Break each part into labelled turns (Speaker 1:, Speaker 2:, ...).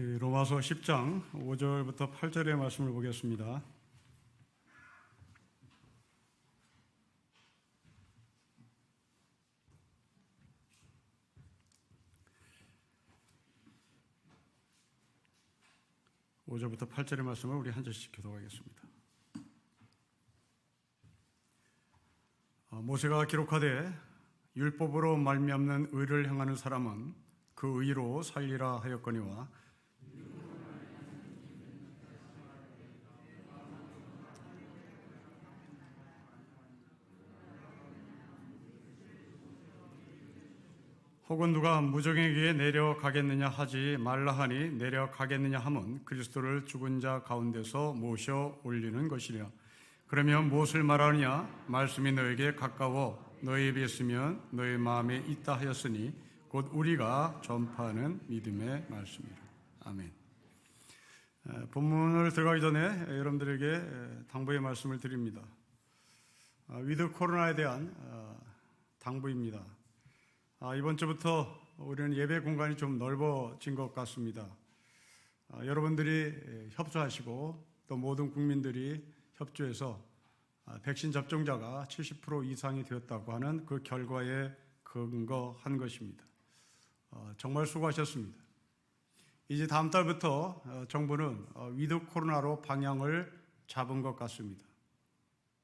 Speaker 1: 로마서 10장 5절부터 8절의 말씀을 보겠습니다. (5절부터 8절의) 말씀을 우리 한 절씩 교독하겠습니다. 모세가 기록하되 율법으로 말미암는 의를 행하는 사람은 그 의로 살리라 하였거니와 혹은 누가 무적에게 내려가겠느냐 하지 말라 하니 내려가겠느냐 함은 그리스도를 죽은 자 가운데서 모셔 올리는 것이랴. 그러면 무엇을 말하느냐? 말씀이 너에게 가까워 너희 입에 있으면 너희 마음에 있다 하였으니 곧 우리가 전파하는 믿음의 말씀이라. 아멘. 본문을 들어가기 전에 여러분들에게 당부의 말씀을 드립니다. 위드 코로나에 대한 당부입니다. 이번 주부터 우리는 예배 공간이 좀 넓어진 것 같습니다. 여러분들이 협조하시고 또 모든 국민들이 협조해서 백신 접종자가 70% 이상이 되었다고 하는 그 결과에 근거한 것입니다. 정말 수고하셨습니다. 이제 다음 달부터 정부는 위드 코로나로 방향을 잡은 것 같습니다.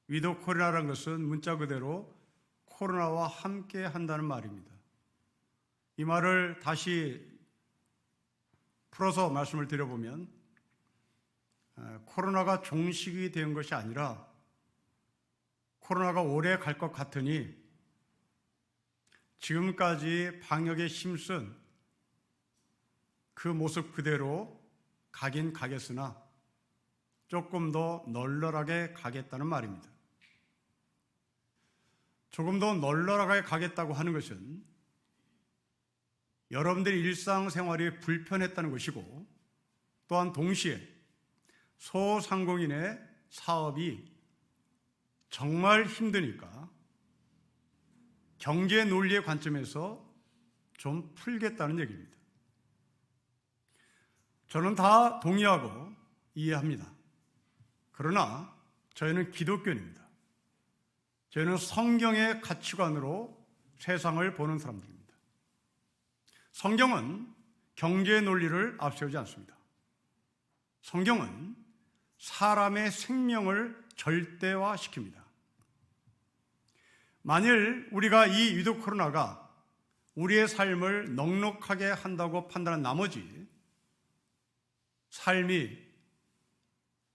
Speaker 1: 위드 코로나라는 것은 문자 그대로 코로나와 함께 한다는 말입니다. 이 말을 다시 풀어서 말씀을 드려보면 코로나가 종식이 된 것이 아니라 코로나가 오래 갈 것 같으니 지금까지 방역에 힘쓴 그 모습 그대로 가긴 가겠으나 조금 더 널널하게 가겠다는 말입니다. 조금 더 널널하게 가겠다고 하는 것은 여러분들의 일상생활이 불편했다는 것이고 또한 동시에 소상공인의 사업이 정말 힘드니까 경제 논리의 관점에서 좀 풀겠다는 얘기입니다. 저는 다 동의하고 이해합니다. 그러나 저희는 기독교인입니다. 저희는 성경의 가치관으로 세상을 보는 사람들입니다. 성경은 경제 논리를 앞세우지 않습니다. 성경은 사람의 생명을 절대화시킵니다. 만일 우리가 이 위드 코로나가 우리의 삶을 넉넉하게 한다고 판단한 나머지 삶이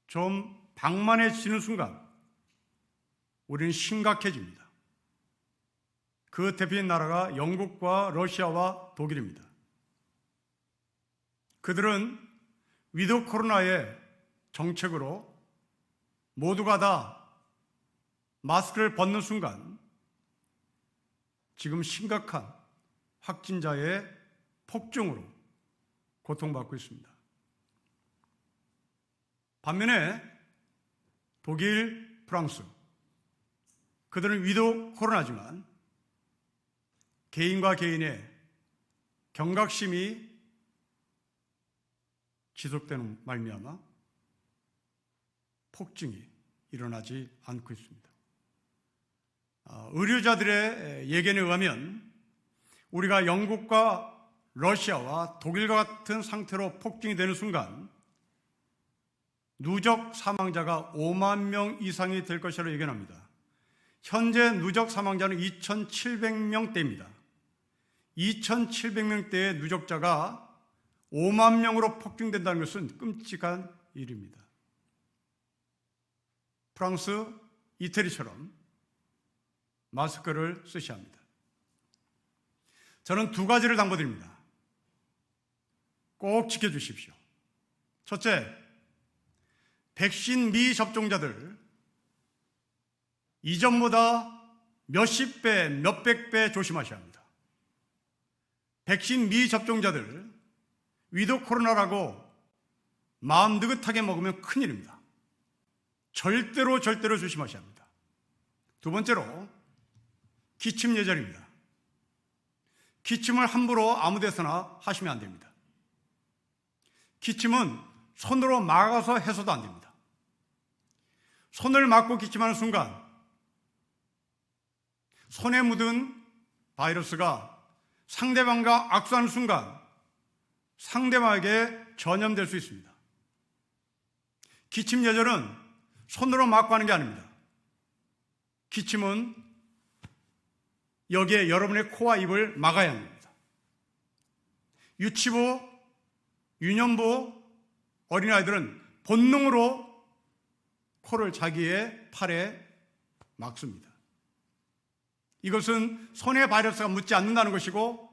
Speaker 1: 좀 방만해지는 순간 우리는 심각해집니다. 그 대표인 나라가 영국과 러시아와 독일입니다. 그들은 위드 코로나의 정책으로 모두가 다 마스크를 벗는 순간 지금 심각한 확진자의 폭증으로 고통받고 있습니다. 반면에 독일, 프랑스 그들은 위드 코로나지만 개인과 개인의 경각심이 지속되는 말미암아 폭증이 일어나지 않고 있습니다. 의료자들의 예견에 의하면 우리가 영국과 러시아와 독일과 같은 상태로 폭증이 되는 순간 누적 사망자가 5만 명 이상이 될 것이라고 예견합니다. 현재 누적 사망자는 2,700명대입니다. 2,700명대의 누적자가 5만 명으로 폭증된다는 것은 끔찍한 일입니다. 프랑스, 이태리처럼 마스크를 쓰셔야 합니다. 저는 두 가지를 당부드립니다. 꼭 지켜주십시오. 첫째, 백신 미접종자들 이전보다 몇십 배, 몇백 배 조심하셔야 합니다. 백신 미접종자들 위드 코로나라고 마음 느긋하게 먹으면 큰일입니다. 절대로 조심하셔야 합니다. 두 번째로 기침 예절입니다. 기침을 함부로 아무 데서나 하시면 안 됩니다. 기침은 손으로 막아서 해서도 안 됩니다. 손을 막고 기침하는 순간 손에 묻은 바이러스가 상대방과 악수하는 순간 상대방에게 전염될 수 있습니다. 기침 예절은 손으로 막고 하는 게 아닙니다. 기침은 여기에 여러분의 코와 입을 막아야 합니다. 유치부, 유년부, 어린아이들은 본능으로 코를 자기의 팔에 막습니다. 이것은 손에 바이러스가 묻지 않는다는 것이고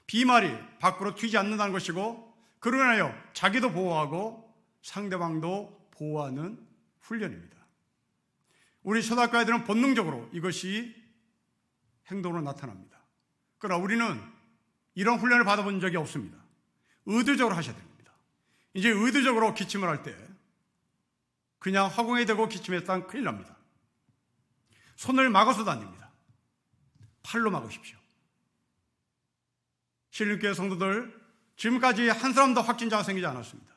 Speaker 1: 비말이 밖으로 튀지 않는다는 것이고 그러고 나요 자기도 보호하고 상대방도 보호하는 훈련입니다. 우리 초등학교 아이들은 본능적으로 이것이 행동으로 나타납니다. 그러나 우리는 이런 훈련을 받아본 적이 없습니다. 의도적으로 하셔야 됩니다. 이제 의도적으로 기침을 할 때 그냥 허공에 대고 기침했다면 큰일 납니다. 손을 막아서도 안 됩니다. 팔로 막으십시오. 신림교회 성도들, 지금까지 한 사람도 확진자가 생기지 않았습니다.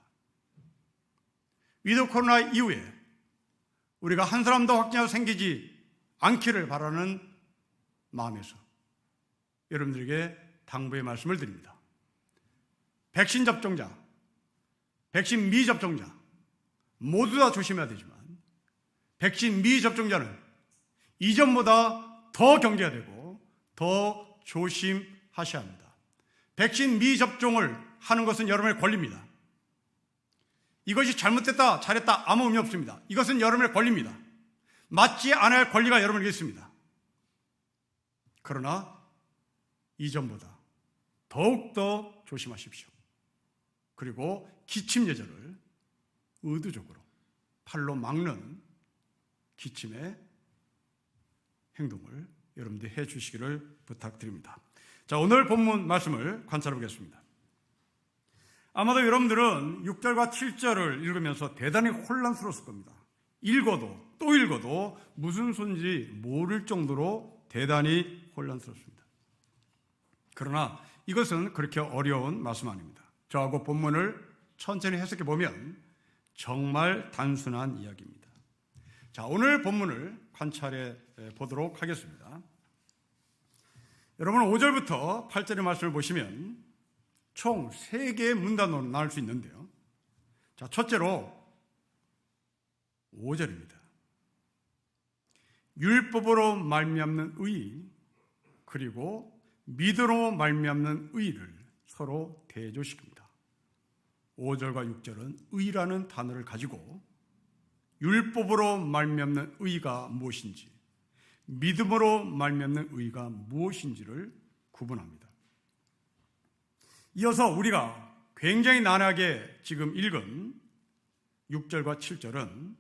Speaker 1: 위드 코로나 이후에 우리가 한 사람도 확진자가 생기지 않기를 바라는 마음에서 여러분들에게 당부의 말씀을 드립니다. 백신 접종자, 백신 미접종자 모두 다 조심해야 되지만 백신 미접종자는 이전보다 더 경계해야 되고 더 조심하셔야 합니다. 백신 미접종을 하는 것은 여러분의 권리입니다. 이것이 잘못됐다, 잘했다 아무 의미 없습니다. 이것은 여러분의 권리입니다. 맞지 않아야 할 권리가 여러분에게 있습니다. 그러나 이전보다 더욱더 조심하십시오. 그리고 기침 예절을 의도적으로 팔로 막는 기침의 행동을 여러분들이 해 주시기를 부탁드립니다. 자, 오늘 본문 말씀을 관찰해 보겠습니다. 아마도 여러분들은 6절과 7절을 읽으면서 대단히 혼란스러웠을 겁니다. 읽어도 또 읽어도 무슨 소리인지 모를 정도로 대단히 혼란스럽습니다. 그러나 이것은 그렇게 어려운 말씀 아닙니다. 저하고 본문을 천천히 해석해 보면 정말 단순한 이야기입니다. 자, 오늘 본문을 관찰해 보도록 하겠습니다. 여러분 5절부터 8절의 말씀을 보시면 총 3개의 문단으로 나눌 수 있는데요. 자, 첫째로 5절입니다. 율법으로 말미암는 의 그리고 믿음으로 말미암는 의를 서로 대조시킵니다. 5절과 6절은 의라는 단어를 가지고 율법으로 말미암는 의가 무엇인지 믿음으로 말미암는 의가 무엇인지를 구분합니다. 이어서 우리가 굉장히 난하게 지금 읽은 6절과 7절은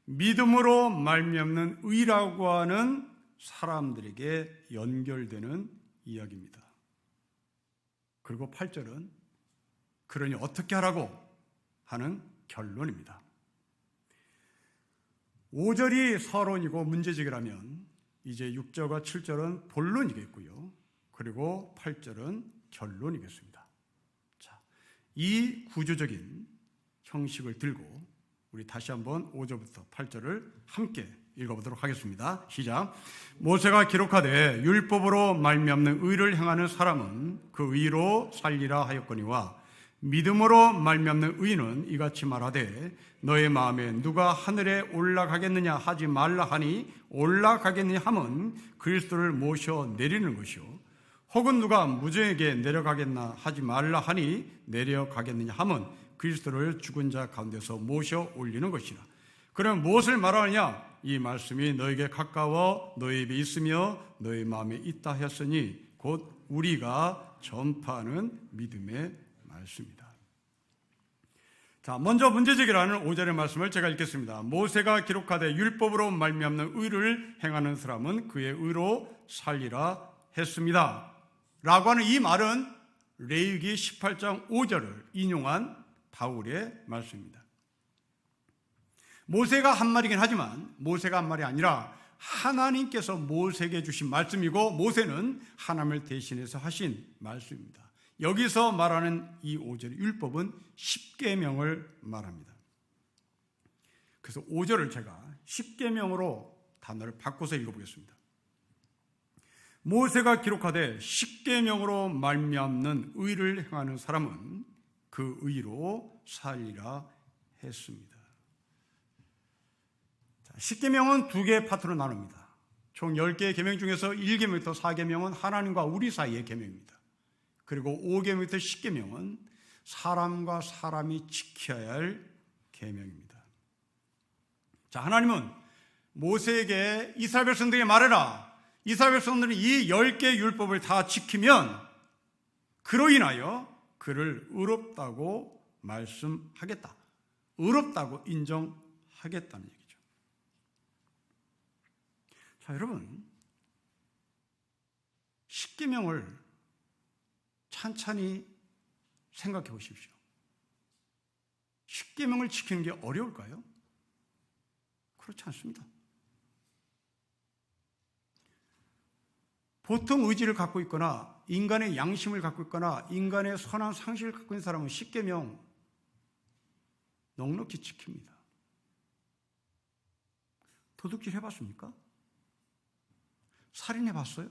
Speaker 1: 믿음으로 말미암는 의라고 하는 사람들에게 연결되는 이야기입니다. 그리고 8절은 그러니 어떻게 하라고 하는 결론입니다. 5절이 서론이고 문제제기라면 이제 6절과 7절은 본론이겠고요. 그리고 8절은 결론이겠습니다. 자, 이 구조적인 형식을 들고 우리 다시 한번 5절부터 8절을 함께 읽어보도록 하겠습니다. 시작. 모세가 기록하되 율법으로 말미암는 의를 행하는 사람은 그 의로 살리라 하였거니와 믿음으로 말미암는 의는 이같이 말하되 너의 마음에 누가 하늘에 올라가겠느냐 하지 말라 하니 올라가겠느냐 함은 그리스도를 모셔 내리는 것이요 혹은 누가 무정에게 내려가겠나 하지 말라 하니 내려가겠느냐 함은 그리스도를 죽은 자 가운데서 모셔 올리는 것이라. 그럼 무엇을 말하느냐? 이 말씀이 너에게 가까워 너의 입에 있으며 너의 마음에 있다 하였으니 곧 우리가 전파하는 믿음의 말씀입니다. 자, 먼저 문제제기라는 5절의 말씀을 제가 읽겠습니다. 모세가 기록하되 율법으로 말미암는 의를 행하는 사람은 그의 의로 살리라 했습니다. 라고 하는 이 말은 레위기 18장 5절을 인용한 바울의 말씀입니다. 모세가 한 말이긴 하지만 모세가 한 말이 아니라 하나님께서 모세에게 주신 말씀이고 모세는 하나님을 대신해서 하신 말씀입니다. 여기서 말하는 이 5절의 율법은 십계명을 말합니다. 그래서 5절을 제가 십계명으로 단어를 바꿔서 읽어보겠습니다. 모세가 기록하되 십계명으로 말미암는 의를 행하는 사람은 그 의로 살리라 했습니다. 십계명은 두 개의 파트로 나눕니다. 총 10개의 계명 중에서 1계명부터 4계명은 하나님과 우리 사이의 계명입니다. 그리고 5계명부터 10계명은 사람과 사람이 지켜야 할 계명입니다. 자, 하나님은 모세에게 이스라엘 백성들에게 말해라. 이스라엘 백성들은 이 10개의 율법을 다 지키면 그로 인하여 그를 의롭다고 말씀하겠다. 의롭다고 인정하겠다는 얘기죠. 자, 여러분, 십계명을 찬찬히 생각해 보십시오. 십계명을 지키는 게 어려울까요? 그렇지 않습니다. 보통 의지를 갖고 있거나 인간의 양심을 갖고 있거나 인간의 선한 상식을 갖고 있는 사람은 십계명 넉넉히 지킵니다. 도둑질 해봤습니까? 살인해봤어요?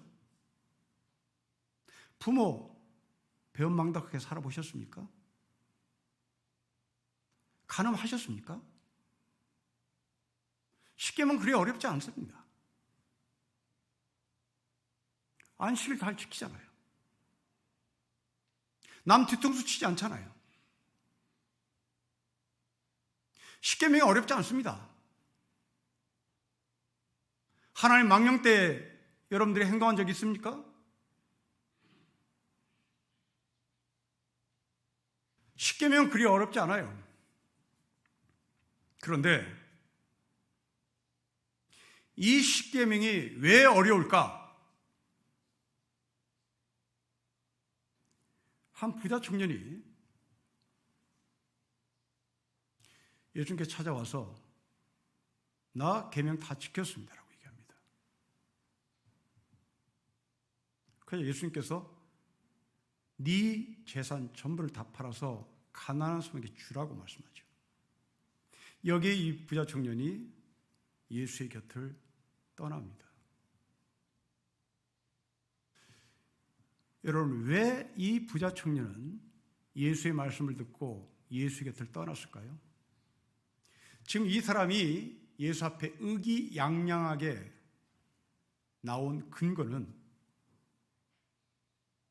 Speaker 1: 부모 배은망덕하게 살아보셨습니까? 간음하셨습니까? 십계명 그리 어렵지 않습니다. 안식일 잘 지키잖아요. 남 뒤통수 치지 않잖아요. 십계명이 어렵지 않습니다. 하나님 망령 때 여러분들이 행동한 적이 있습니까? 십계명은 그리 어렵지 않아요. 그런데 이 십계명이 왜 어려울까? 한 부자 청년이 예수님께 찾아와서 나 계명 다 지켰습니다 라고 얘기합니다. 그래서 예수님께서 네 재산 전부를 다 팔아서 가난한 사람에게 주라고 말씀하죠. 여기에 이 부자 청년이 예수의 곁을 떠납니다. 여러분, 왜 이 부자 청년은 예수의 말씀을 듣고 예수의 곁을 떠났을까요? 지금 이 사람이 예수 앞에 의기양양하게 나온 근거는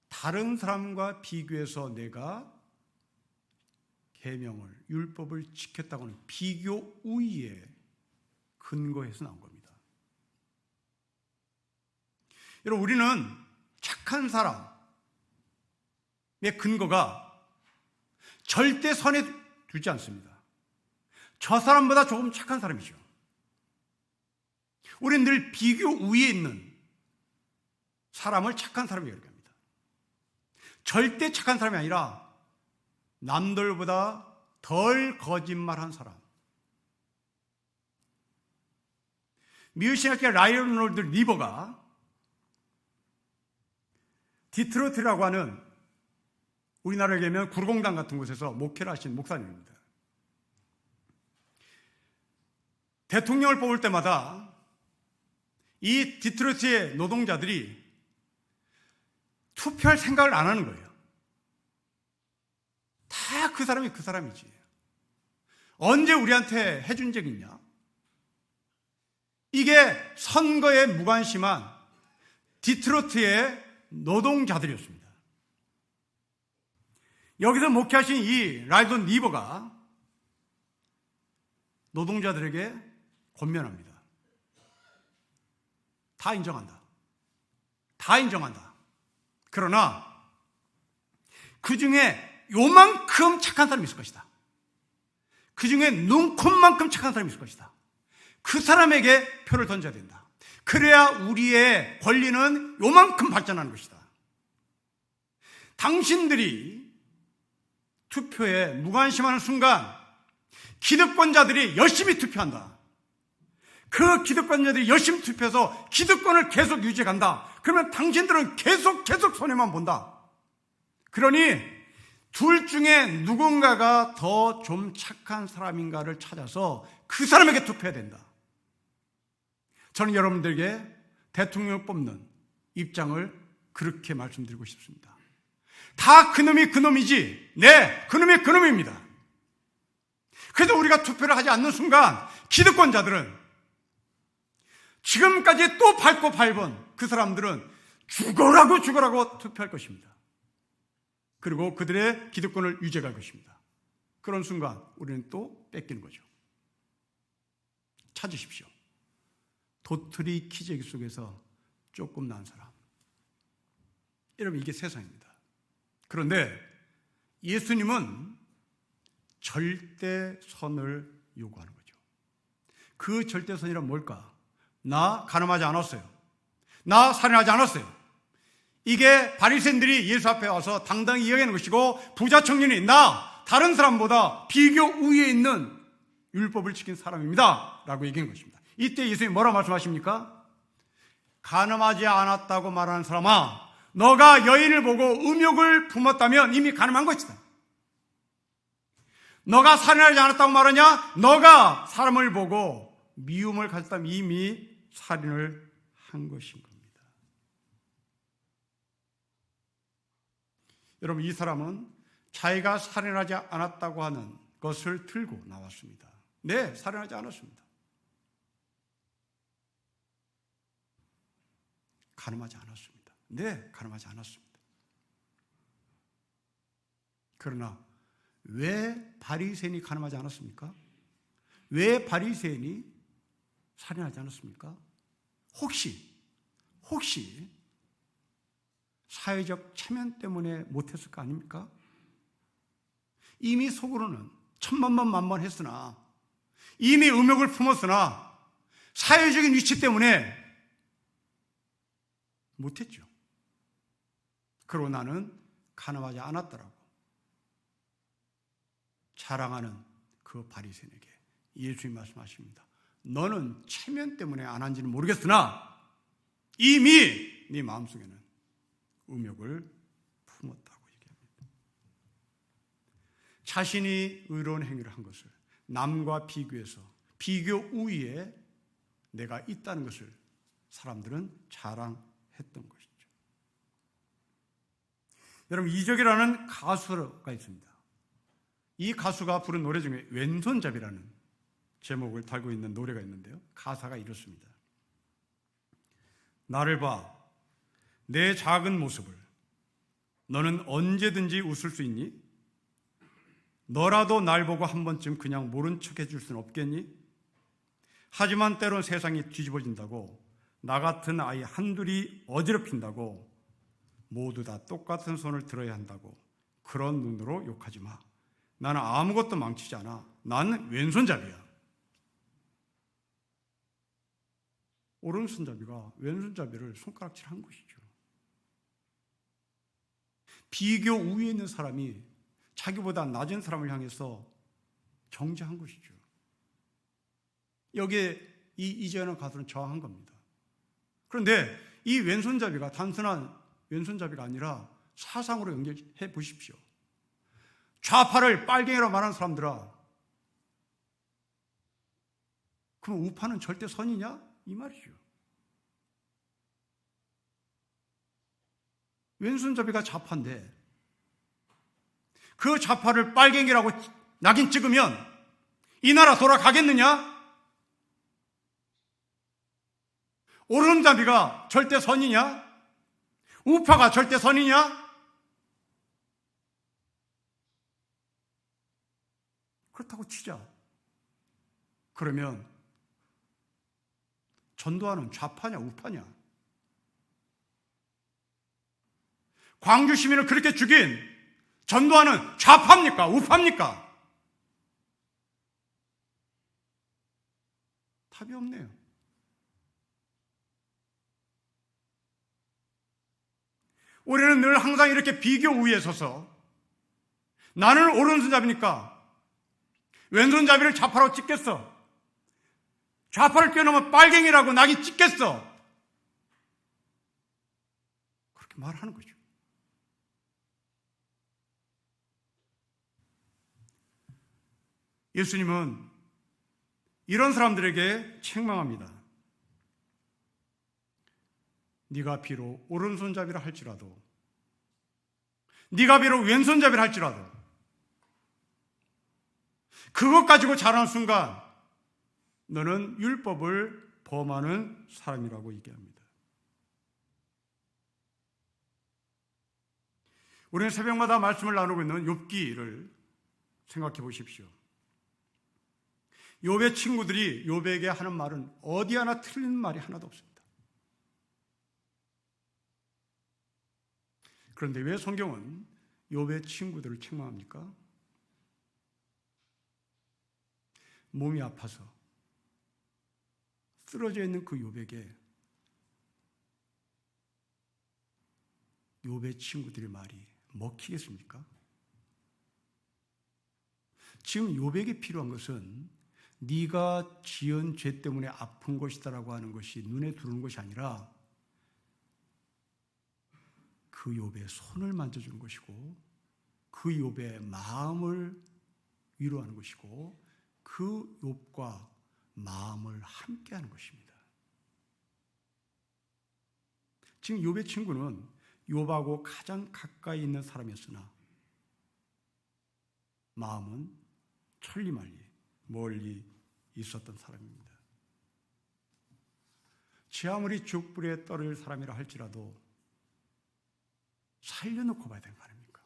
Speaker 1: 다른 사람과 비교해서 내가 계명을, 율법을 지켰다고는 비교 우위에 근거해서 나온 겁니다. 여러분, 우리는 착한 사람의 근거가 절대 선에 두지 않습니다. 저 사람보다 조금 착한 사람이죠. 우리는 늘 비교 우위에 있는 사람을 착한 사람이라고 합니다. 절대 착한 사람이 아니라 남들보다 덜 거짓말한 사람. 미국 신학자 라이언롤드 리버가 디트로이트라고 하는 우리나라에 얘기하면 구로공단 같은 곳에서 목회를 하신 목사님입니다. 대통령을 뽑을 때마다 이 디트로이트의 노동자들이 투표할 생각을 안 하는 거예요. 다 그 사람이 그 사람이지. 언제 우리한테 해준 적 있냐? 이게 선거에 무관심한 디트로이트의 노동자들이었습니다. 여기서 목회하신 이 라이언 리버가 노동자들에게 권면합니다. 다 인정한다. 다 인정한다. 그러나 그 중에 요만큼 착한 사람이 있을 것이다. 그 중에 눈곱만큼 착한 사람이 있을 것이다. 그 사람에게 표를 던져야 된다. 그래야 우리의 권리는 요만큼 발전하는 것이다. 당신들이 투표에 무관심하는 순간 기득권자들이 열심히 투표한다. 그 기득권자들이 열심히 투표해서 기득권을 계속 유지해 간다. 그러면 당신들은 계속 손해만 본다. 그러니 둘 중에 누군가가 더 좀 착한 사람인가를 찾아서 그 사람에게 투표해야 된다. 저는 여러분들에게 대통령을 뽑는 입장을 그렇게 말씀드리고 싶습니다. 다 그놈이 그놈이지. 네, 그놈이 그놈입니다. 그래서 우리가 투표를 하지 않는 순간 기득권자들은 지금까지 또 밟고 밟은 그 사람들은 죽어라고 투표할 것입니다. 그리고 그들의 기득권을 유지할 것입니다. 그런 순간 우리는 또 뺏기는 거죠. 찾으십시오. 도토리 키재기 속에서 조금 나은 사람. 여러분, 이게 세상입니다. 그런데 예수님은 절대선을 요구하는 거죠. 그 절대선이란 뭘까? 나 가늠하지 않았어요. 나 살인하지 않았어요. 이게 바리새인들이 예수 앞에 와서 당당히 이야기하는 것이고, 부자 청년이 나 다른 사람보다 비교 우위에 있는 율법을 지킨 사람입니다 라고 얘기한 것입니다. 이때 예수님이 뭐라고 말씀하십니까? 가늠하지 않았다고 말하는 사람아, 너가 여인을 보고 음욕을 품었다면 이미 가늠한 것이다. 너가 살인하지 않았다고 말하냐? 너가 사람을 보고 미움을 가졌다면 이미 살인을 한 것인 겁니다. 여러분, 이 사람은 자기가 살인하지 않았다고 하는 것을 들고 나왔습니다. 네, 살인하지 않았습니다. 가늠하지 않았습니다. 네, 가늠하지 않았습니다. 그러나 왜 바리새인이 가늠하지 않았습니까? 왜 바리새인이 살인하지 않았습니까? 혹시 사회적 체면 때문에 못했을 거 아닙니까? 이미 속으로는 천만만만했으나, 이미 음욕을 품었으나 사회적인 위치 때문에 못했죠. 그러고 나는 가늠하지 않았더라고 자랑하는 그 바리새인에게 예수님이 말씀하십니다. 너는 체면 때문에 안 한지는 모르겠으나 이미 네 마음속에는 음욕을 품었다고 얘기합니다. 자신이 의로운 행위를 한 것을 남과 비교해서 비교 우위에 내가 있다는 것을 사람들은 자랑했던 것이죠. 여러분, 이적이라는 가수가 있습니다. 이 가수가 부른 노래 중에 왼손잡이라는 제목을 달고 있는 노래가 있는데요, 가사가 이렇습니다. 나를 봐, 내 작은 모습을. 너는 언제든지 웃을 수 있니? 너라도 날 보고 한 번쯤 그냥 모른 척 해줄 수는 없겠니? 하지만 때론 세상이 뒤집어진다고, 나 같은 아이 한둘이 어지럽힌다고, 모두 다 똑같은 손을 들어야 한다고 그런 눈으로 욕하지 마. 나는 아무것도 망치지 않아. 나는 왼손잡이야. 오른손잡이가 왼손잡이를 손가락질한 것이죠. 비교 우위에 있는 사람이 자기보다 낮은 사람을 향해서 정죄한 것이죠. 여기에 이재현의 가수는 저항한 겁니다. 그런데 이 왼손잡이가 단순한 왼손잡이가 아니라 사상으로 연결해 보십시오. 좌파를 빨갱이라고 말하는 사람들아, 그럼 우파는 절대 선이냐? 이 말이죠. 왼손잡이가 좌파인데 그 좌파를 빨갱이라고 낙인 찍으면 이 나라 돌아가겠느냐? 오른손잡이가 절대 선이냐? 우파가 절대 선이냐? 그렇다고 치자. 그러면 전두환은 좌파냐 우파냐? 광주 시민을 그렇게 죽인 전두환은 좌파입니까 우파입니까? 답이 없네요. 우리는 늘 항상 이렇게 비교 우위에 서서 나는 오른손잡이니까 왼손잡이를 좌파로 찍겠어. 좌파를 뛰어넘으면 빨갱이라고 낙인 찍겠어. 그렇게 말하는 거죠. 예수님은 이런 사람들에게 책망합니다. 네가 비록 오른손잡이라 할지라도, 네가 비록 왼손잡이라 할지라도 그것 가지고 자라는 순간 너는 율법을 범하는 사람이라고 얘기합니다. 우리는 새벽마다 말씀을 나누고 있는 욥기를 생각해 보십시오. 욥의 친구들이 욥에게 하는 말은 어디 하나 틀린 말이 하나도 없습니다. 그런데 왜 성경은 욥의 친구들을 책망합니까? 몸이 아파서 쓰러져 있는 그 욥에게 욥의 친구들의 말이 먹히겠습니까? 지금 욥에게 필요한 것은 네가 지은 죄 때문에 아픈 것이다라고 하는 것이 눈에 들어오는 것이 아니라 그 욥의 손을 만져주는 것이고 그 욥의 마음을 위로하는 것이고 그 욥과 마음을 함께하는 것입니다. 지금 욥의 친구는 욥하고 가장 가까이 있는 사람이었으나 마음은 천리말리 멀리 있었던 사람입니다. 지 아무리 죽불에 떨어질 사람이라 할지라도 살려놓고 봐야 되는 거 아닙니까?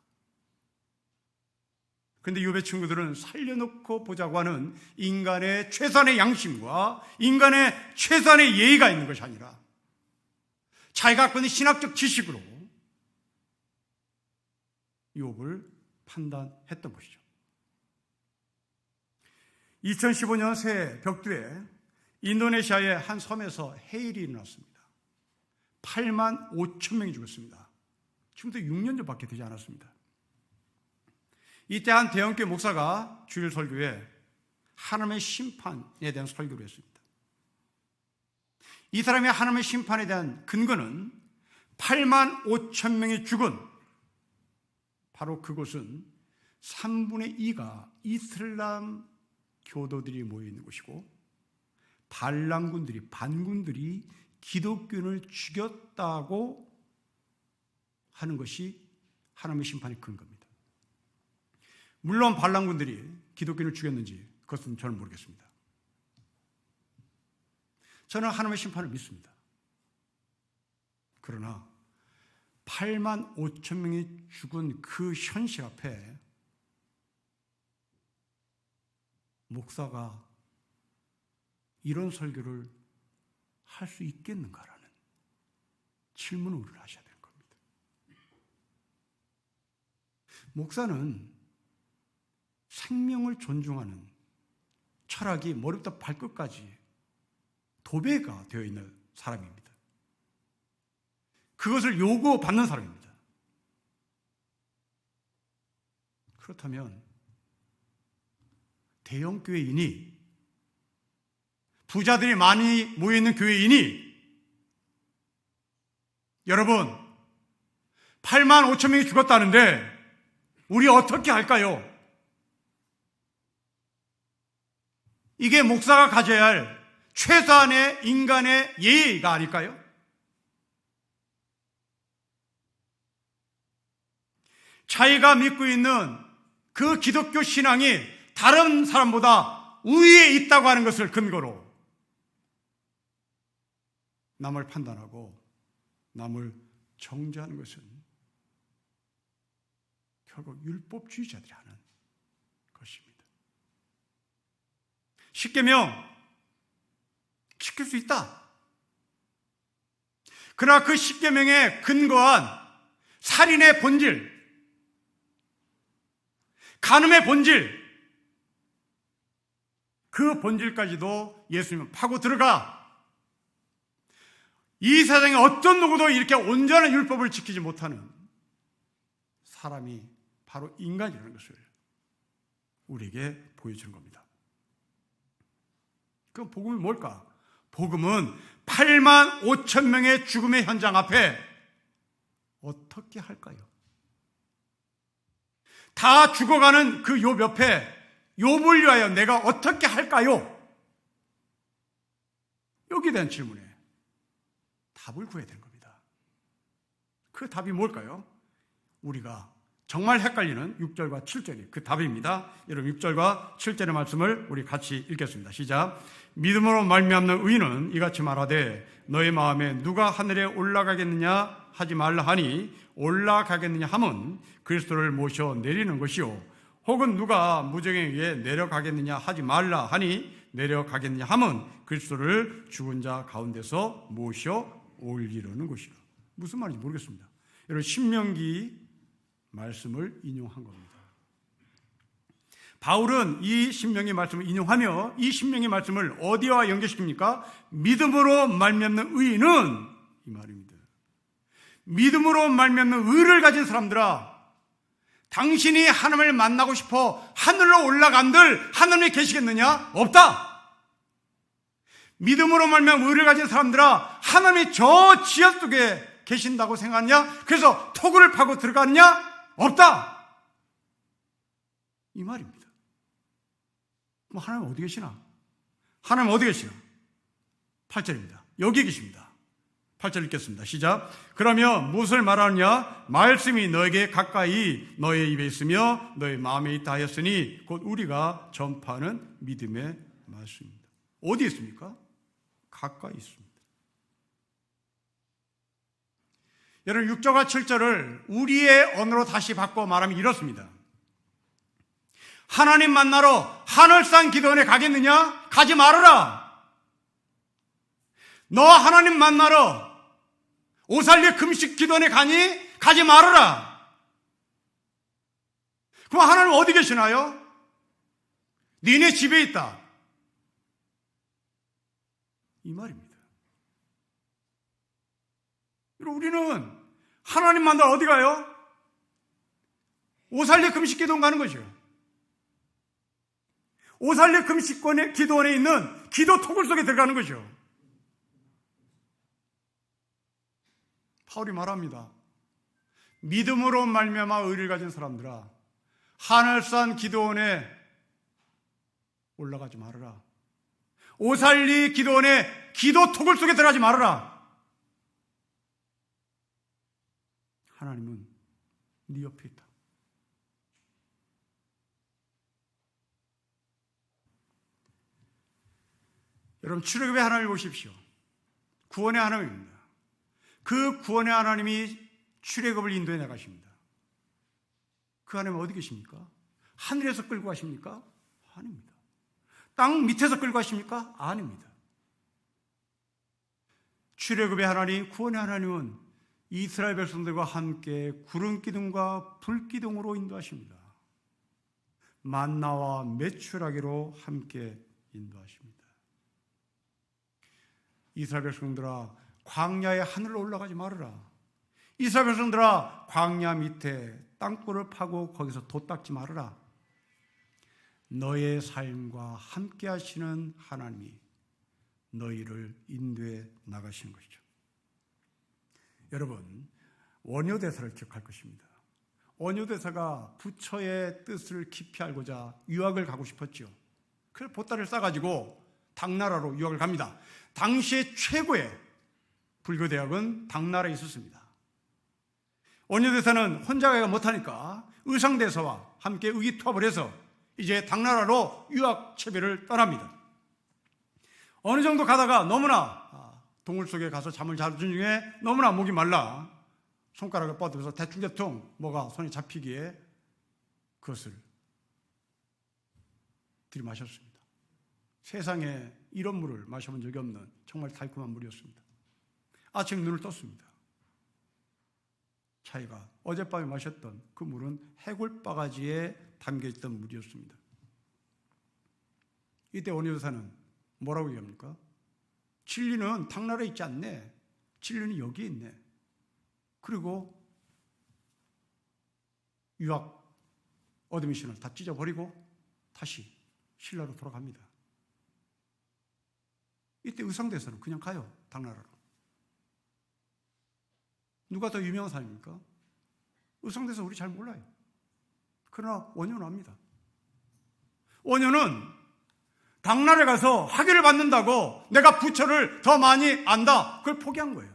Speaker 1: 그런데 욥의 친구들은 살려놓고 보자고 하는 인간의 최선의 양심과 인간의 최선의 예의가 있는 것이 아니라 자기가 갖고 있는 신학적 지식으로 욥을 판단했던 것이죠. 2015년 새해 벽두에 인도네시아의 한 섬에서 해일이 일어났습니다. 8만 5천 명이 죽었습니다. 지금부터 6년 전밖에 되지 않았습니다. 이때 한 대형교회 목사가 주일 설교에 하나님의 심판에 대한 설교를 했습니다. 이 사람의 하나님의 심판에 대한 근거는 8만 5천 명이 죽은 바로 그곳은 3분의 2가 이슬람 교도들이 모여있는 곳이고 반군들이 기독교인을 죽였다고 하는 것이 하나님의 심판의 근거입니다. 물론 반란군들이 기독교인을 죽였는지 그것은 저는 모르겠습니다. 저는 하나님의 심판을 믿습니다. 그러나 8만 5천 명이 죽은 그 현실 앞에 목사가 이런 설교를 할 수 있겠는가라는 질문을 우리는 하셔야 되는 겁니다. 목사는 생명을 존중하는 철학이 머리부터 발끝까지 도배가 되어 있는 사람입니다. 그것을 요구받는 사람입니다. 그렇다면 대형 교회이니 부자들이 많이 모여있는 교회이니 여러분 8만 5천 명이 죽었다는데 우리 어떻게 할까요? 이게 목사가 가져야 할 최소한의 인간의 예의가 아닐까요? 자기가 믿고 있는 그 기독교 신앙이 다른 사람보다 우위에 있다고 하는 것을 근거로 남을 판단하고 남을 정죄하는 것은 결국 율법주의자들이 하는 것입니다. 십계명 지킬 수 있다. 그러나 그 십계명에 근거한 살인의 본질, 간음의 본질, 그 본질까지도 예수님은 파고 들어가 이 세상에 어떤 누구도 이렇게 온전한 율법을 지키지 못하는 사람이 바로 인간이라는 것을 우리에게 보여주는 겁니다. 그럼 복음이 뭘까? 복음은 8만 5천 명의 죽음의 현장 앞에 어떻게 할까요? 다 죽어가는 그 욥 옆에 욥을 위하여 내가 어떻게 할까요? 여기에 대한 질문에 답을 구해야 되는 겁니다. 그 답이 뭘까요? 우리가 정말 헷갈리는 6절과 7절이 그 답입니다. 여러분 6절과 7절의 말씀을 우리 같이 읽겠습니다. 시작. 믿음으로 말미암는 의인은 이같이 말하되 너의 마음에 누가 하늘에 올라가겠느냐 하지 말라 하니 올라가겠느냐 함은 그리스도를 모셔 내리는 것이요 혹은 누가 무정에 의해 내려가겠느냐 하지 말라 하니 내려가겠느냐 함은 그리스도를 죽은 자 가운데서 모셔 올리려는 것이라. 무슨 말인지 모르겠습니다. 여러분 신명기 말씀을 인용한 겁니다. 바울은 이 신명기 말씀을 인용하며 이 신명기 말씀을 어디와 연결시킵니까? 믿음으로 말미암는 의인은 이 말입니다. 믿음으로 말미암는 의를 가진 사람들아, 당신이 하나님을 만나고 싶어 하늘로 올라간들 하나님이 계시겠느냐? 없다. 믿음으로 말미암는 의를 가진 사람들아, 하나님이 저 지하 속에 계신다고 생각하냐? 그래서 토굴을 파고 들어가느냐? 없다. 이 말입니다. 그럼 하나님 어디 계시나? 하나님 어디 계시나? 8절입니다. 여기 계십니다. 8절 읽겠습니다. 시작. 그러면 무엇을 말하느냐? 말씀이 너에게 가까이 너의 입에 있으며 너의 마음에 있다 하였으니 곧 우리가 전파하는 믿음의 말씀입니다. 어디 있습니까? 가까이 있습니다. 여러분 6절과 7절을 우리의 언어로 다시 바꿔 말하면 이렇습니다. 하나님 만나러 하늘산 기도원에 가겠느냐? 가지 말아라. 너 하나님 만나러 오살리 금식 기도원에 가니? 가지 말아라. 그럼 하나님 어디 계시나요? 니네 집에 있다. 이 말입니다. 우리는 하나님 만나러 어디 가요? 오살리 금식 기도원 가는 거죠. 오살리 금식 기도원에 있는 기도 토굴 속에 들어가는 거죠. 바울이 말합니다. 믿음으로 말미암아 의를 가진 사람들아, 하늘산 기도원에 올라가지 말아라. 오살리 기도원에 기도 토굴 속에 들어가지 말아라. 하나님은 네 옆에 있다. 여러분 출애굽의 하나님을 보십시오. 구원의 하나님입니다. 그 구원의 하나님이 출애굽을 인도해 나가십니다. 그 하나님 어디 계십니까? 하늘에서 끌고 가십니까? 아닙니다. 땅 밑에서 끌고 가십니까? 아닙니다. 출애굽의 하나님, 구원의 하나님은 이스라엘 백성들과 함께 구름 기둥과 불 기둥으로 인도하십니다. 만나와 메추라기로 함께 인도하십니다. 이스라엘 백성들아, 광야의 하늘로 올라가지 말아라. 이스라엘 백성들아, 광야 밑에 땅굴을 파고 거기서 돛 닦지 말아라. 너의 삶과 함께 하시는 하나님이 너희를 인도해 나가시는 것이죠. 여러분, 원효대사를 기억할 것입니다. 원효대사가 부처의 뜻을 깊이 알고자 유학을 가고 싶었죠. 그래서 보따리를 싸가지고 당나라로 유학을 갑니다. 당시의 최고의 불교대학은 당나라에 있었습니다. 원효대사는 혼자 가기가 못하니까 의상대사와 함께 의기투합을 해서 이제 당나라로 유학 채비를 떠납니다. 어느 정도 가다가 너무나 동굴 속에 가서 잠을 자는 중에 너무나 목이 말라 손가락을 뻗으면서 대충대충 뭐가 손에 잡히기에 그것을 들이마셨습니다. 세상에 이런 물을 마셔본 적이 없는 정말 달콤한 물이었습니다. 아침 눈을 떴습니다. 자기가 어젯밤에 마셨던 그 물은 해골바가지에 담겨있던 물이었습니다. 이때 원효대사는 뭐라고 얘기합니까? 진리는 당나라에 있지 않네. 진리는 여기에 있네. 그리고 유학 어드미션을 다 찢어버리고 다시 신라로 돌아갑니다. 이때 의상대사는 그냥 가요. 당나라로. 누가 더 유명한 사람입니까? 의상대사 우리 잘 몰라요. 그러나 원효는 압니다. 오녀는 당나라에 가서 학위를 받는다고 내가 부처를 더 많이 안다, 그걸 포기한 거예요.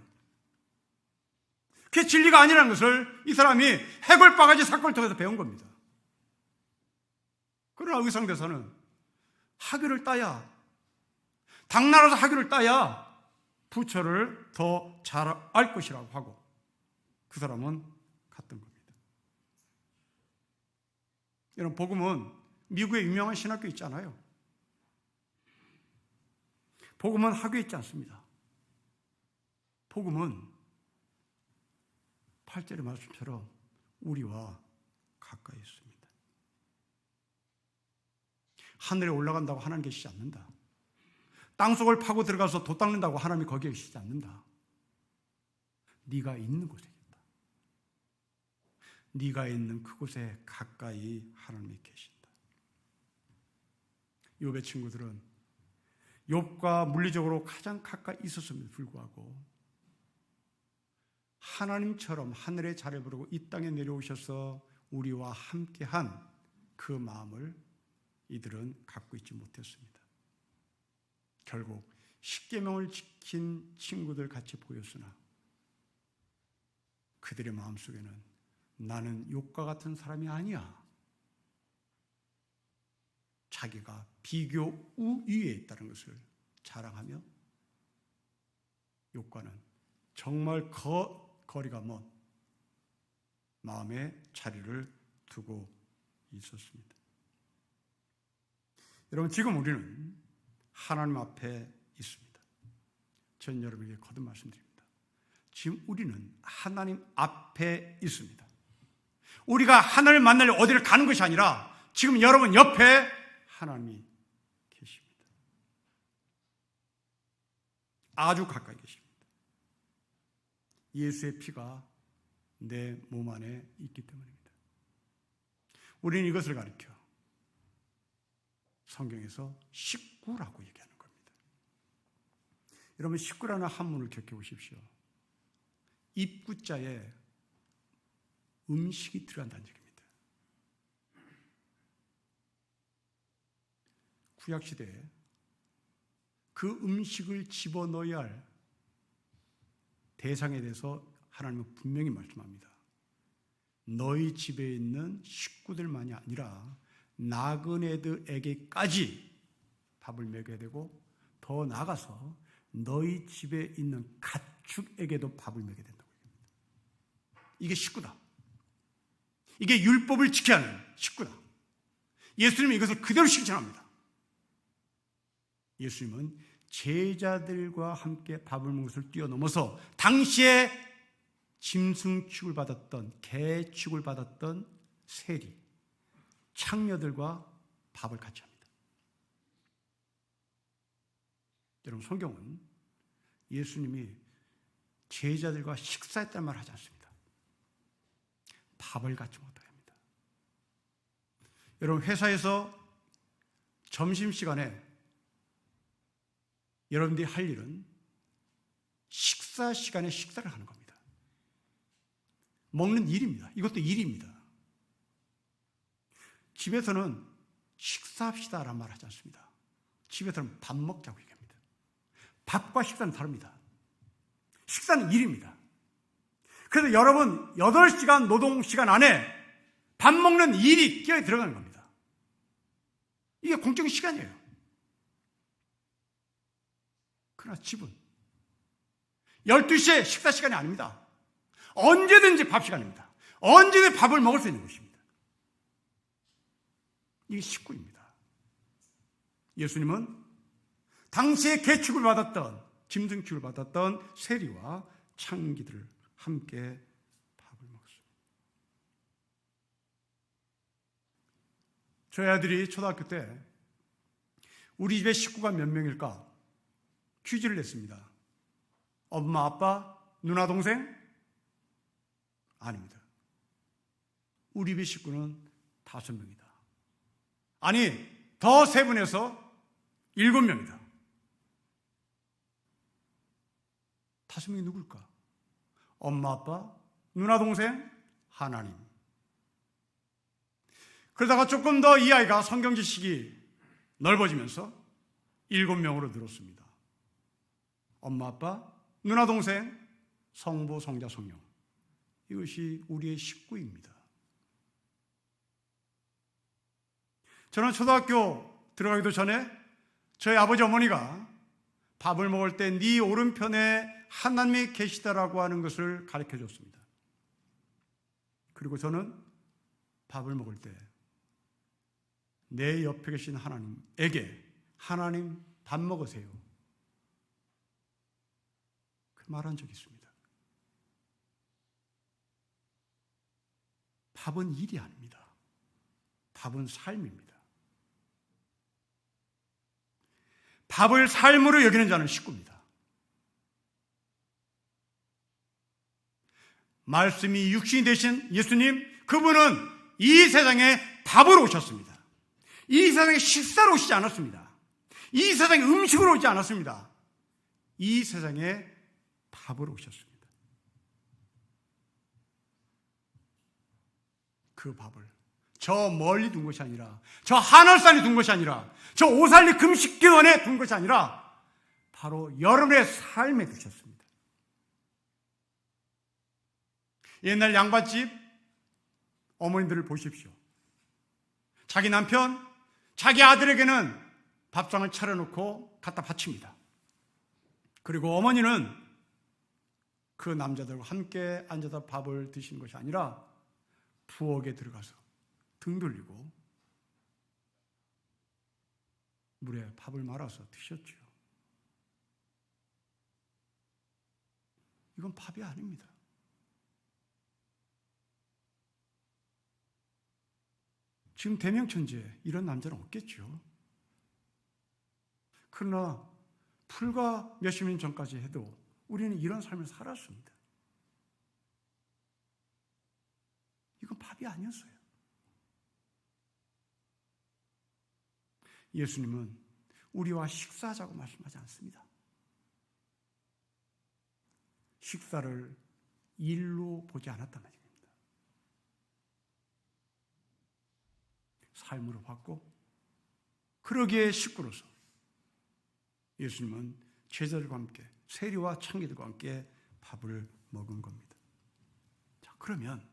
Speaker 1: 그게 진리가 아니라는 것을 이 사람이 해골바가지 사건을 통해서 배운 겁니다. 그러나 의상대사는 학위를 따야, 당나라에서 학위를 따야 부처를 더 잘 알 것이라고 하고 그 사람은 갔던 겁니다. 여러분, 복음은 미국의 유명한 신학교 있잖아요. 복음은 학교에 있지 않습니다. 복음은 8절의 말씀처럼 우리와 가까이 있습니다. 하늘에 올라간다고 하나님 계시지 않는다. 땅속을 파고 들어가서 도 닦는다고 하나님이 거기에 계시지 않는다. 네가 있는 곳에 있다. 네가 있는 그곳에 가까이 하나님이 계신다. 욥의 친구들은 욥과 물리적으로 가장 가까이 있었음에도 불구하고 하나님처럼 하늘의 자리를 부르고 이 땅에 내려오셔서 우리와 함께한 그 마음을 이들은 갖고 있지 못했습니다. 결국 십계명을 지킨 친구들 같이 보였으나 그들의 마음속에는 나는 욥과 같은 사람이 아니야. 자기가 비교 우위에 있다는 것을 자랑하며 욥과는 정말 거리가 먼 마음의 자리를 두고 있었습니다. 여러분, 지금 우리는 하나님 앞에 있습니다. 전 여러분에게 거듭 말씀드립니다. 지금 우리는 하나님 앞에 있습니다. 우리가 하나님을 만나려 어디를 가는 것이 아니라 지금 여러분 옆에 하나님이 계십니다. 아주 가까이 계십니다. 예수의 피가 내 몸 안에 있기 때문입니다. 우리는 이것을 가리켜 성경에서 식구라고 얘기하는 겁니다. 여러분, 식구라는 한문을 겪어보십시오. 입구자에 음식이 들어간다는 얘기입니다. 구약시대에 그 음식을 집어넣어야 할 대상에 대해서 하나님은 분명히 말씀합니다. 너희 집에 있는 식구들만이 아니라 나그네들에게까지 밥을 먹여야 되고 더 나아가서 너희 집에 있는 가축에게도 밥을 먹여야 된다고 얘기합니다. 이게 식구다. 이게 율법을 지켜야 하는 식구다. 예수님은 이것을 그대로 실천합니다. 예수님은 제자들과 함께 밥을 먹는 것을 뛰어넘어서 당시에 짐승 취급을 받았던, 개 취급을 받았던 세리, 창녀들과 밥을 같이 합니다. 여러분, 성경은 예수님이 제자들과 식사했다는 말을 하지 않습니다. 밥을 같이 먹었다고 합니다. 여러분, 회사에서 점심시간에 여러분들이 할 일은 식사 시간에 식사를 하는 겁니다. 먹는 일입니다. 이것도 일입니다. 집에서는 식사합시다라는 말 하지 않습니다. 집에서는 밥 먹자고 얘기합니다. 밥과 식사는 다릅니다. 식사는 일입니다. 그래서 여러분 8시간 노동시간 안에 밥 먹는 일이 끼어 들어가는 겁니다. 이게 공적인 시간이에요. 그러나 집은 12시에 식사 시간이 아닙니다. 언제든지 밥 시간입니다. 언제든지 밥을 먹을 수 있는 것입니다. 이게 식구입니다. 예수님은 당시에 개축을 받았던, 짐승 취급을 받았던 세리와 창기들을 함께 밥을 먹었습니다. 저희 아들이 초등학교 때 우리 집에 식구가 몇 명일까 퀴즈를 냈습니다. 엄마, 아빠, 누나, 동생? 아닙니다. 우리 집의 식구는 5명이다. 아니, 더 세분해서 7명이다. 5명이 누굴까? 엄마, 아빠, 누나, 동생, 하나님. 그러다가 조금 더 이 아이가 성경 지식이 넓어지면서 7명으로 늘었습니다. 엄마, 아빠, 누나, 동생, 성부, 성자, 성령. 이것이 우리의 식구입니다. 저는 초등학교 들어가기도 전에 저희 아버지 어머니가 밥을 먹을 때 네 오른편에 하나님이 계시다라고 하는 것을 가르쳐 줬습니다. 그리고 저는 밥을 먹을 때 내 옆에 계신 하나님에게 하나님 밥 먹으세요. 그 말한 적이 있습니다. 밥은 일이 아닙니다. 밥은 삶입니다. 밥을 삶으로 여기는 자는 식구입니다. 말씀이 육신이 되신 예수님, 그분은 이 세상에 밥으로 오셨습니다. 이 세상에 식사로 오시지 않았습니다. 이 세상에 음식으로 오지 않았습니다. 이 세상에 밥으로 오셨습니다. 그 밥을 저 멀리 둔 것이 아니라, 저 하늘산에 둔 것이 아니라, 저 오살리 금식기원에 둔 것이 아니라 바로 여러분의 삶에 두셨습니다. 옛날 양반집 어머니들을 보십시오. 자기 남편, 자기 아들에게는 밥상을 차려놓고 갖다 바칩니다. 그리고 어머니는 그 남자들과 함께 앉아서 밥을 드시는 것이 아니라 부엌에 들어가서 등 돌리고 물에 밥을 말아서 드셨죠. 이건 밥이 아닙니다. 지금 대명천지에 이런 남자는 없겠죠. 그러나 불과 몇십 년 전까지 해도 우리는 이런 삶을 살았습니다. 이건 밥이 아니었어요. 예수님은 우리와 식사하자고 말씀하지 않습니다. 식사를 일로 보지 않았단 말입니다. 삶으로 봤고, 그러기에 식구로서 예수님은 제자들과 함께, 세리와 창기들과 함께 밥을 먹은 겁니다. 자, 그러면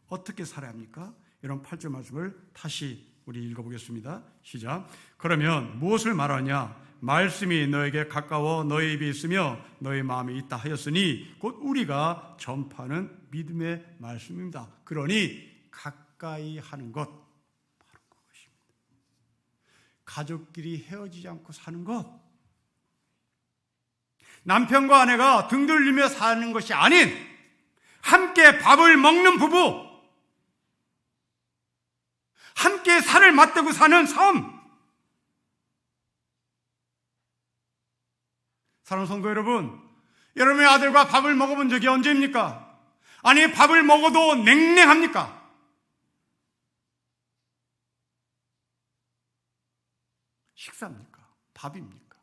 Speaker 1: 어떻게 살아야 합니까? 이런 8절 말씀을 다시 우리 읽어보겠습니다. 시작. 그러면 무엇을 말하냐? 말씀이 너에게 가까워 너의 입에 있으며 너의 마음에 있다 하였으니 곧 우리가 전파하는 믿음의 말씀입니다. 그러니 가까이 하는 것, 바로 그것입니다. 가족끼리 헤어지지 않고 사는 것, 남편과 아내가 등 돌리며 사는 것이 아닌 함께 밥을 먹는 부부, 함께 살을 맞대고 사는 삶. 사랑하는 성도 여러분, 여러분의 아들과 밥을 먹어본 적이 언제입니까? 아니, 밥을 먹어도 냉랭합니까? 식사입니까? 밥입니까?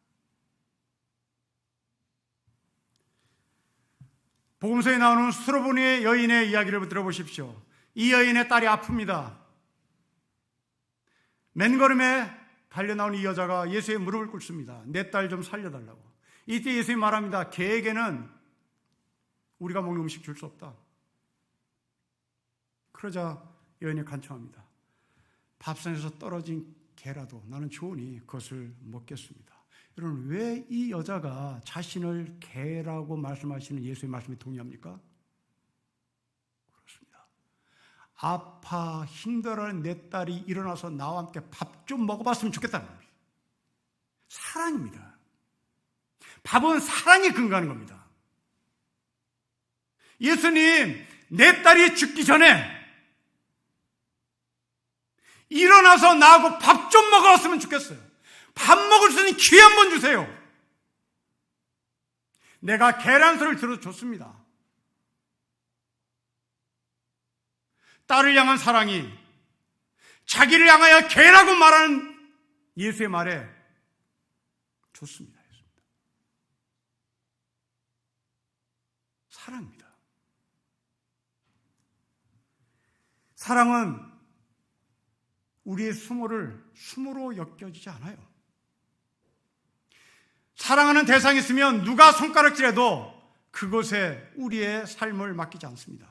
Speaker 1: 복음서에 나오는 수로보니의 여인의 이야기를 들어보십시오. 이 여인의 딸이 아픕니다. 맨걸음에 달려나온 이 여자가 예수의 무릎을 꿇습니다. 내 딸 좀 살려달라고. 이때 예수님이 말합니다. 개에게는 우리가 먹는 음식 줄 수 없다. 그러자 여인이 간청합니다. 밥상에서 떨어진 개라도 나는 좋으니 그것을 먹겠습니다. 여러분, 왜 이 여자가 자신을 개라고 말씀하시는 예수의 말씀에 동의합니까? 그렇습니다. 아파 힘들어하는 내 딸이 일어나서 나와 함께 밥 좀 먹어봤으면 좋겠다는 겁니다. 사랑입니다. 밥은 사랑에 근거하는 겁니다. 예수님, 내 딸이 죽기 전에 일어나서 나하고 밥 좀 먹어봤으면 좋겠어요. 밥 먹을 수 있는 기회 한번 주세요. 내가 개란 소리를 들어줬습니다. 딸을 향한 사랑이 자기를 향하여 개라고 말하는 예수의 말에 좋습니다. 사랑입니다. 사랑은 우리의 수모를 수모로 엮여지지 않아요. 사랑하는 대상이 있으면 누가 손가락질해도 그것에 우리의 삶을 맡기지 않습니다.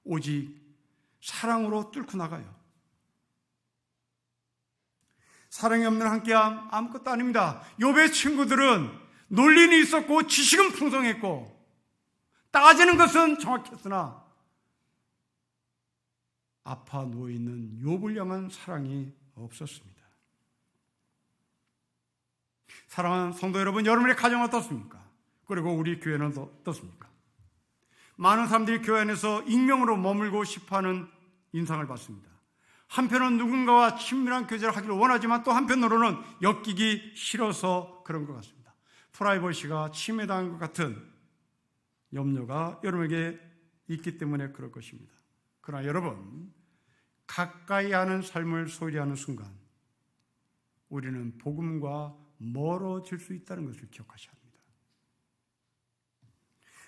Speaker 1: 오직 사랑으로 뚫고 나가요. 사랑이 없는 함께함 아무것도 아닙니다. 욥의 친구들은 논리는 있었고 지식은 풍성했고 따지는 것은 정확했으나 아파 누워있는 욥을 향한 사랑이 없었습니다. 사랑하는 성도 여러분, 여러분의 가정은 어떻습니까? 그리고 우리 교회는 어떻습니까? 많은 사람들이 교회 안에서 익명으로 머물고 싶어하는 인상을 받습니다. 한편은 누군가와 친밀한 교제를 하기를 원하지만 또 한편으로는 엮이기 싫어서 그런 것 같습니다. 프라이버시가 침해당한 것 같은 염려가 여러분에게 있기 때문에 그럴 것입니다. 그러나 여러분, 가까이 하는 삶을 소홀히 하는 순간 우리는 복음과 멀어질 수 있다는 것을 기억하셔야 합니다.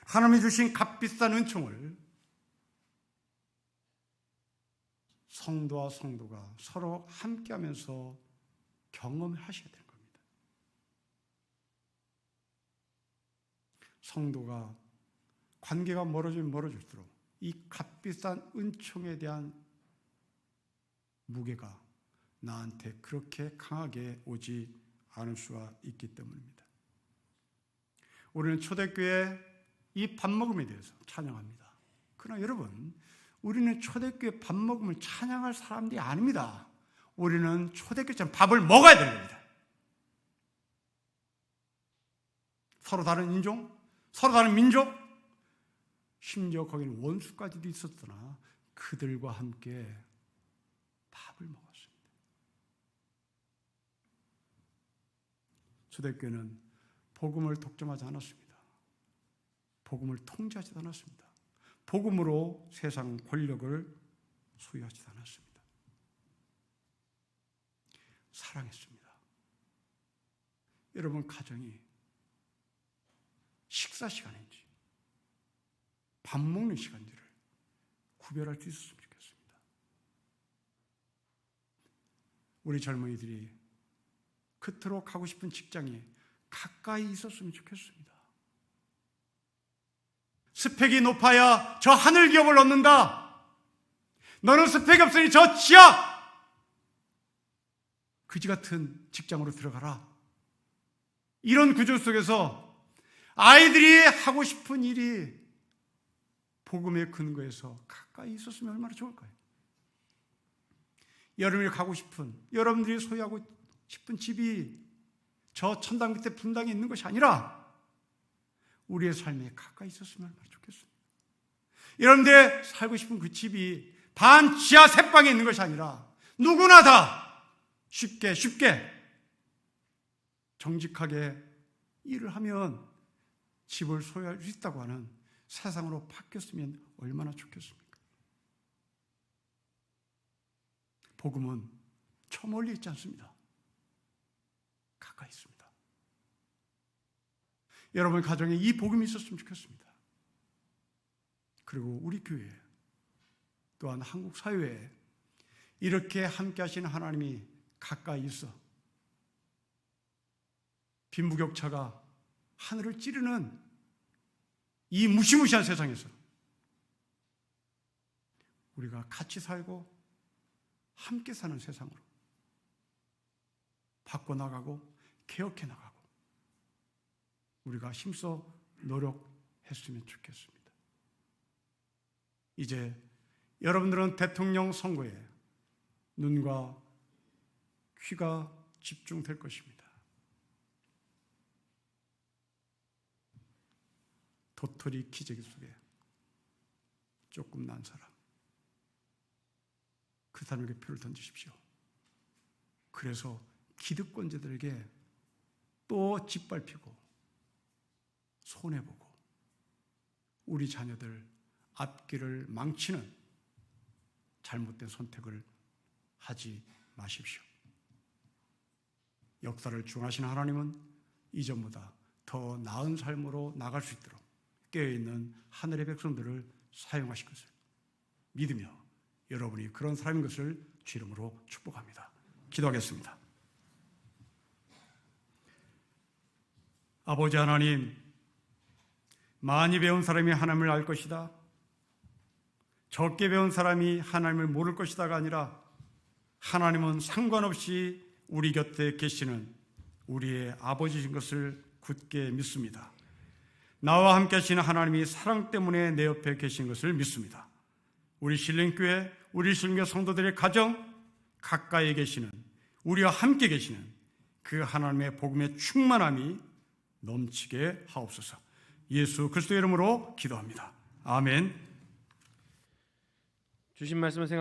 Speaker 1: 하나님이 주신 값비싼 은총을 성도와 성도가 서로 함께하면서 경험하셔야 되는 겁니다. 성도가 관계가 멀어지면 멀어질수록 이 값비싼 은총에 대한 무게가 나한테 그렇게 강하게 오지 않을 수가 있기 때문입니다. 우리는 초대교회 이 밥먹음에 대해서 찬양합니다. 그러나 여러분, 우리는 초대교회 밥먹음을 찬양할 사람들이 아닙니다. 우리는 초대교회처럼 밥을 먹어야 되는 겁니다. 서로 다른 인종, 서로 다른 민족, 심지어 거기는 원수까지도 있었으나 그들과 함께 밥을 먹었습니다. 초대교회는 복음을 독점하지 않았습니다. 복음을 통제하지 않았습니다. 복음으로 세상 권력을 소유하지 않았습니다. 사랑했습니다. 여러분 가정이 식사 시간인지 밥 먹는 시간인지를 구별할 수 있었으면 좋겠습니다. 우리 젊은이들이 그토록 가고 싶은 직장이 가까이 있었으면 좋겠습니다. 스펙이 높아야 저 하늘 기업을 얻는다. 너는 스펙이 없으니 저 지하 그지 같은 직장으로 들어가라. 이런 구조 속에서 아이들이 하고 싶은 일이 복음의 근거에서 가까이 있었으면 얼마나 좋을까요? 여러분이 가고 싶은, 여러분들이 소유하고 싶은 집이 저 천당 밑에 분당에 있는 것이 아니라 우리의 삶에 가까이 있었으면 얼마나 좋겠습니까? 여러분들 살고 싶은 그 집이 반 지하 셋방에 있는 것이 아니라 누구나 다 쉽게 정직하게 일을 하면 집을 소유할 수 있다고 하는 세상으로 바뀌었으면 얼마나 좋겠습니까? 복음은 저 멀리 있지 않습니다. 가까이 있습니다. 여러분 가정에 이 복음이 있었으면 좋겠습니다. 그리고 우리 교회 또한 한국 사회에 이렇게 함께 하시는 하나님이 가까이 있어 빈부격차가 하늘을 찌르는 이 무시무시한 세상에서 우리가 같이 살고 함께 사는 세상으로 바꿔나가고 개혁해 나가고 우리가 힘써 노력했으면 좋겠습니다. 이제 여러분들은 대통령 선거에 눈과 귀가 집중될 것입니다. 도토리 기저귀 속에 조금 난 사람, 그 사람에게 표를 던지십시오. 그래서 기득권자들에게 또 짓밟히고 손해보고 우리 자녀들 앞길을 망치는 잘못된 선택을 하지 마십시오. 역사를 주관하시는 하나님은 이전보다 더 나은 삶으로 나갈 수 있도록 깨어있는 하늘의 백성들을 사용하실 것을 믿으며 여러분이 그런 사람인 것을 주 이름으로 축복합니다. 기도하겠습니다. 아버지 하나님, 많이 배운 사람이 하나님을 알 것이다, 적게 배운 사람이 하나님을 모를 것이다가 아니라 하나님은 상관없이 우리 곁에 계시는 우리의 아버지신 것을 굳게 믿습니다. 나와 함께 하시는 하나님이 사랑 때문에 내 옆에 계신 것을 믿습니다. 우리 신령교회, 우리 신령교 성도들의 가정, 가까이 계시는, 우리와 함께 계시는 그 하나님의 복음의 충만함이 넘치게 하옵소서. 예수 그리스도의 이름으로 기도합니다. 아멘.
Speaker 2: 주신 말씀을 생각